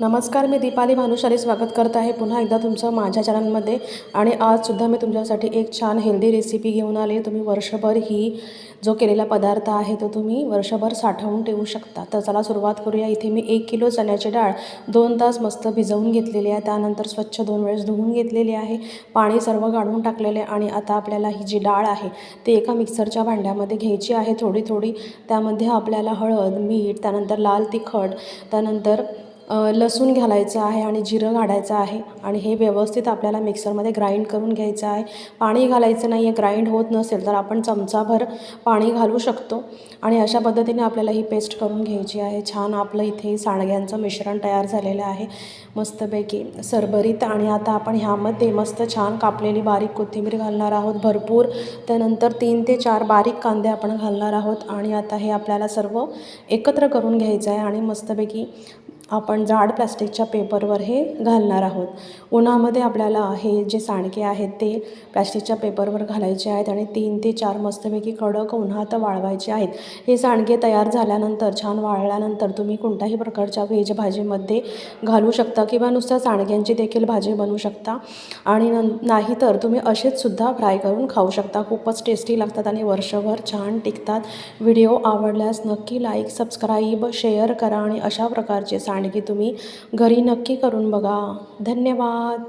नमस्कार, मी दीपाली भानुशाली स्वागत करत आहे पुन्हा एकदा तुमचं माझ्या चॅनलमध्ये. आणि आजसुद्धा मी तुमच्यासाठी एक छान हेल्दी रेसिपी घेऊन आले. तुम्ही वर्षभर ही जो केलेला पदार्थ आहे तो तुम्ही वर्षभर साठवून ठेवू शकता. तर चला सुरुवात करूया. इथे मी 1 किलो चण्याची डाळ 2 तास मस्त भिजवून घेतलेली आहे. त्यानंतर स्वच्छ 2 वेळेस धुवून घेतलेली आहे. पाणी सर्व काढून टाकलेले. आणि आता आपल्याला ही जी डाळ आहे ती एका मिक्सरच्या भांड्यामध्ये घ्यायची आहे थोडी थोडी. त्यामध्ये आपल्याला हळद, मीठ, त्यानंतर लाल तिखट, त्यानंतर लसूण घालायचं आहे आणि जिरं घालायचं आहे. आणि हे व्यवस्थित आपल्याला मिक्सरमध्ये ग्राइंड करून घ्यायचं आहे. पाणी घालायचं नाही आहे. ग्राइंड होत नसेल तर आपण चमचाभर पाणी घालू शकतो. आणि अशा पद्धतीने आपल्याला ही पेस्ट करून घ्यायची आहे. छान आपलं इथे सांडग्यांचं मिश्रण तयार झालेलं आहे मस्तपैकी सरभरीत. आणि आता आपण ह्यामध्ये मस्त छान कापलेली बारीक कोथिंबीर घालणार आहोत भरपूर. त्यानंतर 3 ते 4 बारीक कांदे आपण घालणार आहोत. आणि आता हे आपल्याला सर्व एकत्र करून घ्यायचं आहे आणि मस्तपैकी आपण जाड प्लास्टिकच्या पेपरवर हे घालणार आहोत. उन्हामध्ये आपल्याला हे जे सांडगे आहेत ते प्लास्टिकच्या पेपरवर घालायचे आहेत आणि 3 ते 4 मस्तपैकी कडक उन्हात वाळवायचे आहेत. हे सांडगे तयार झाल्यानंतर छान वाळल्यानंतर तुम्ही कोणत्याही प्रकारच्या व्हेज भाजीमध्ये घालू शकता किंवा नुसत्या सांडग्यांची देखील भाजी बनवू शकता. आणि नाही तर तुम्ही असेच सुद्धा फ्राय करून खाऊ शकता. खूपच टेस्टी लागतात आणि वर्षभर छान टिकतात. व्हिडिओ आवडल्यास नक्की लाईक, सबस्क्राईब, शेअर करा आणि अशा प्रकारचे सांडगे तुम्ही घरी नक्की करून बघा. धन्यवाद.